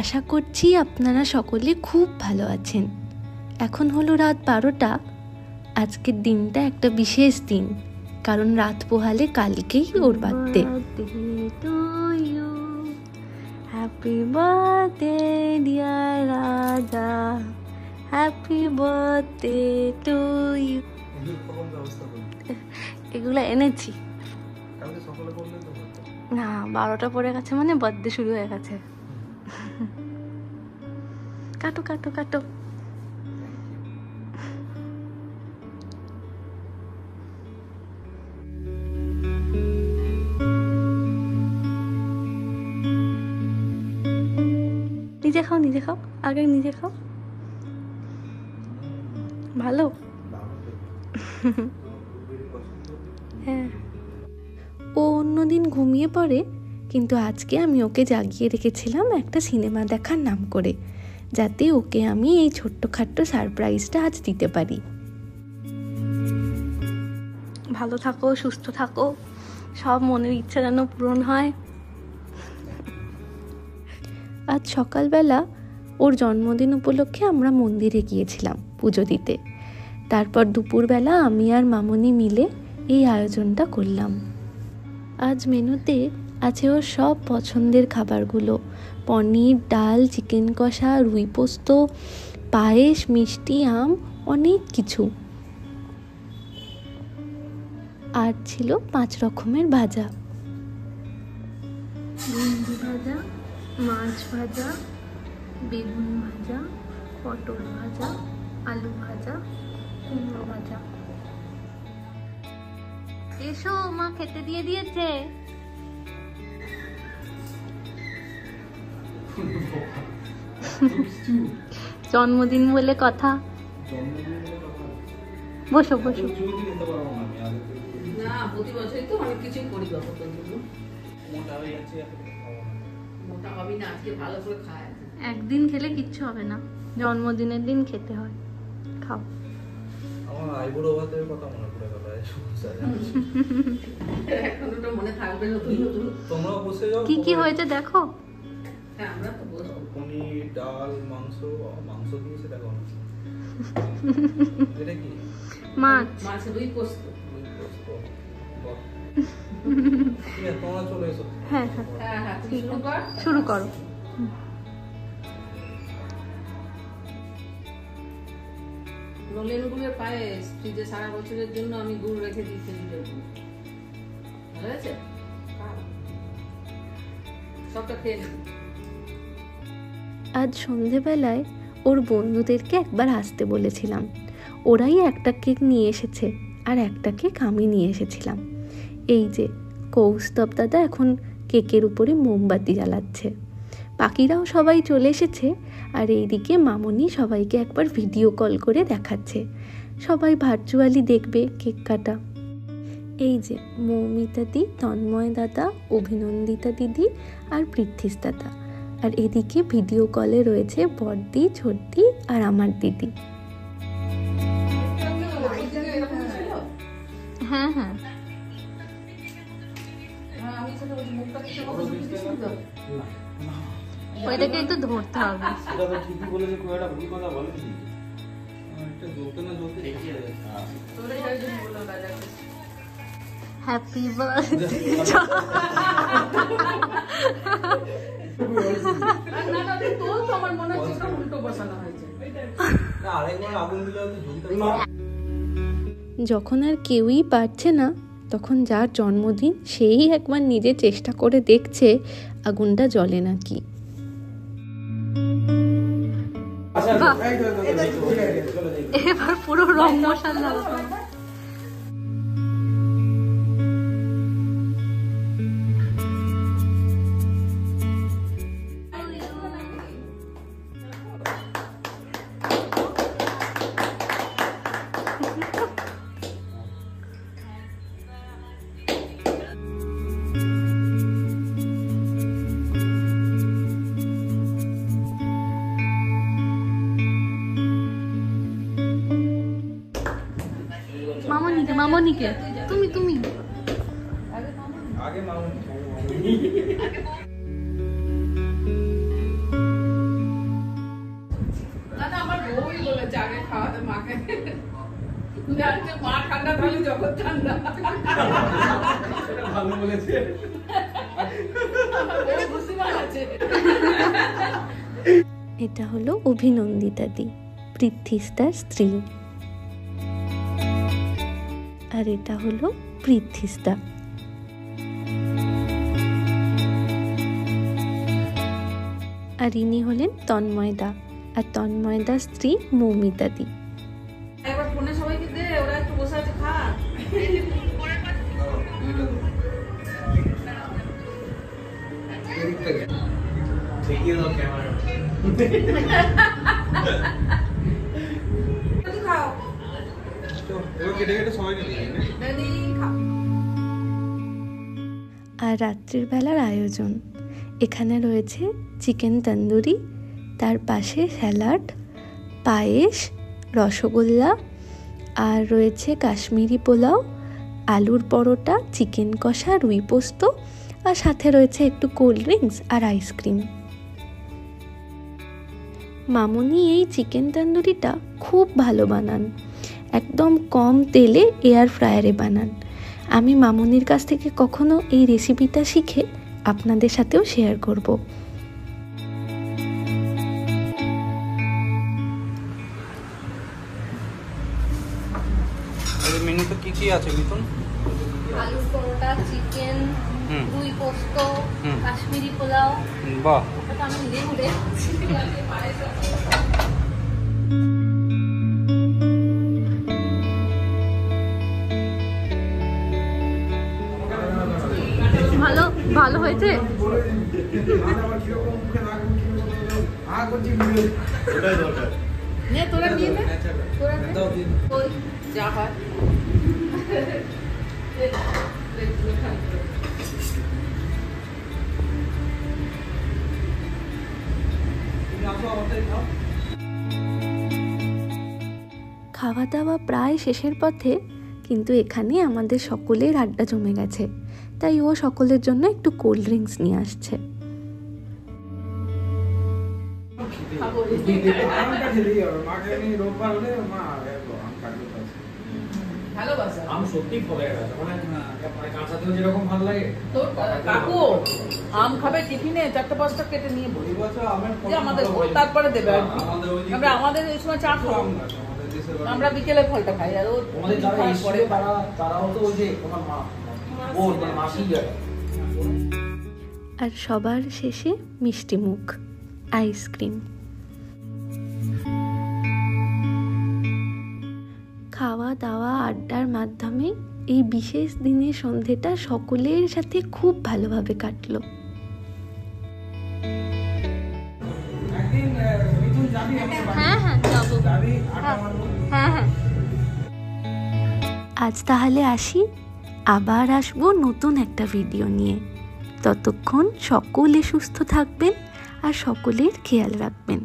আশা করছি আপনারা সকলে খুব ভালো আছেন। এখন হলো রাত 12টা। আজকের দিনটা একটা বিশেষ দিন, কারণ রাত পোহালে কালকেই ওর বার্থডে। হ্যাপি বার্থডে ডিয়ার রাজা, হ্যাপি বার্থডে টু ইউ। এগুলো এনেছি না, 12টা পড়ে গেছে মানে বার্থডে শুরু হয়ে গেছে। কাটো কাটো কাটো। নিজে খাও, নিজে খাও, আগে নিজে খাও। ভালো। হ্যাঁ, ও অন্যদিন ঘুমিয়ে পড়ে, কিন্তু আজকে আমি ওকে জাগিয়ে রেখেছিলাম একটা সিনেমা দেখার নাম করে, যাতে ওকে আমি এই ছোট্টখাট্ট সারপ্রাইজটা আজ দিতে পারি। ভালো থাকো, সুস্থ থাকো, সব মনের ইচ্ছা যেন পূরণ হয়। আজ সকালবেলা ওর জন্মদিন উপলক্ষে আমরা মন্দিরে গিয়েছিলাম পুজো দিতে। তারপর দুপুরবেলা আমি আর মামনি মিলে এই আয়োজনটা করলাম। আজ মেনুতে আছে ওর সব পছন্দের খাবারগুলো: পনির, ডাল, চিকেন কষা, রুই পোস্ত, পায়েস, মিষ্টি, আম, অনেক কিছু। আর ছিল 5 রকমের ভাজা: ভেন্ডি ভাজা, মাছ ভাজা, বেগুন ভাজা, পটল ভাজা, আলু ভাজা, কুমড়ো ভাজা। এসো, মা খেতে দিয়ে দিয়েছে। জন্মদিন বলে কথা। বসো বসো। না, প্রতি বছরই তো অনেক কিছুই করি বাবা। মোটা হবি না, আজকে ভালো করে খায়। একদিন খেলে কিচ্ছু হবে না, জন্মদিনের দিন খেতে হয়। খাও। আমার আইবুড়ো ভাতের কথা মনে পড়ে গেল। এখন ওটা মনে থাকবে না। তোমরাও বসে যাও। কি কি হয়েছে দেখো। হ্যাঁ, আমরা তো বসবো। পনির, ডাল, মাংস দিয়েছে দেখো। এটা কি? মাছ, রুই পোস্ত। তোমরা চলে এসো। হ্যাঁ হ্যাঁ, শুরু করো। নলেন গুড়ের পায়েস ফ্রিজে সারা বছরের জন্য আমি গুড় রেখে দিয়েছি। হয়েছে, সবটা খেয়ে নেব। আজ সন্ধেবেলায় ওর বন্ধুদেরকে একবার আসতে বলেছিলাম। ওরাই একটা কেক নিয়ে এসেছে, আর একটা কেক আমি নিয়ে এসেছিলাম। এই যে কৌস্তব দাদা এখন কেকের উপরে মোমবাতি জ্বালাচ্ছে। বাকিরাও সবাই চলে এসেছে, আর এইদিকে মামনি সবাইকে একবার ভিডিও কল করে দেখাচ্ছে। সবাই ভার্চুয়ালি দেখবে কেক কাটা। এই যে মৌমিতা দি, তন্ময় দাদা, অভিনন্দিতা দিদি আর পৃথ্বীশ দাদা। আর এদিকে ভিডিও কলে রয়েছে বড়দি, ছোটদি আর আমার দিদি। হ্যাঁ হ্যাঁ, ওইটাকে একটু ধরতে হবে। এটা তো ঠিকই বলেছে, খুব একটা ভুল কথা বলেনি। একটা জ্বলতে না জ্বলতে হ্যাপি বার্থডে। যখন আর কেউই পারছে না, তখন যার জন্মদিন সেই একবার নিজে চেষ্টা করে দেখছে আগুনটা জ্বলে নাকি। এবার পুরো রং মশলা। মামনিকে তুমি আগে মামনি। না না, আমার বউই বলেছে আগে খাওয়াতে মাকে। জানছে মা ঠান্ডা থাকলে যখন ঠান্ডা। ভালো বলেছে। আমার বউ বুঝিমান আছে। এটা হলো অভিনন্দিতা দি, পৃথ্বীস্তার স্ত্রী। আর এটা হলো পৃথ্বীস্তা। আর ইনি হলেন তন্ময়দা, আর তন্ময়দার স্ত্রী মৌমিতা দি। একবার ফোনে সবাইকে দে, ওরা একটু বসে আছে, খা। ঠিকই দাও ক্যামেরা। খাও। এবার কেটে কেটে সবাইকে দিয়ে দিন। রেডি, খাও। আর রাত্রির বেলার আয়োজন, এখানে রয়েছে চিকেন তন্দুরি, তার পাশে স্যালাড, পায়েস, রসগোল্লা, আর রয়েছে কাশ্মীরি পোলাও, আলুর পরোটা, চিকেন কষা, রুই পোস্ত, আর সাথে রয়েছে একটু কোল্ড ড্রিঙ্কস আর আইসক্রিম। মামুনি এই চিকেন তন্দুরিটা খুব ভালো বানান, একদম কম তেলে এয়ার ফ্রায়ারে বানান। আমি মামুনির কাছ থেকে কখনো এই রেসিপিটা শিখে আপনাদের সাথেও শেয়ার করব। এই মেনুতে কি কি আছে মিথুন? আলুর পরোটা, চিকেন, রুই পোস্ত, কাশ্মীরি পোলাও। বাহ, ওটা আমি নিজে ঘুরে ভালো ভালো হয়েছে। নে, তোরা নিয়ে নে, তোরা নে। ওই যা হয়। খাওয়া দাওয়া প্রায় শেষের পথে, কিন্তু এখানে আমাদের সকলের আড্ডা জমে গেছে, তাই ও সকলের জন্য একটু কোল্ড ড্রিঙ্কস নিয়ে আসছে। ভালোবাসা। আম সত্যি ফলে গেছে, মানে কাঁচাতেও যেরকম ভালো লাগে। তো কাকু আম খাবে টিফিনে 4-5টা কেটে নিয়ে বলি যে আমাদের তারপরে দেবে আর কি। আমরা আমাদের এই সময় চা খাবো, আমরা বিকেলে ফলটা খাই, আর ও আমাদের যারা পরে তারাও তো ওই যে তোমার মা ও মানে মাসি যায়। আর সবার শেষে মিষ্টি মুখ, আইসক্রিম। খাওয়া দাওয়া আড্ডার মাধ্যমে এই বিশেষ দিনের সন্ধেটা সকলের সাথে খুব ভালোভাবে কাটলো। আজ তাহলে আসি, আবার আসবো নতুন একটা ভিডিও নিয়ে। ততক্ষণ সকলে সুস্থ থাকবেন আর সকলের খেয়াল রাখবেন।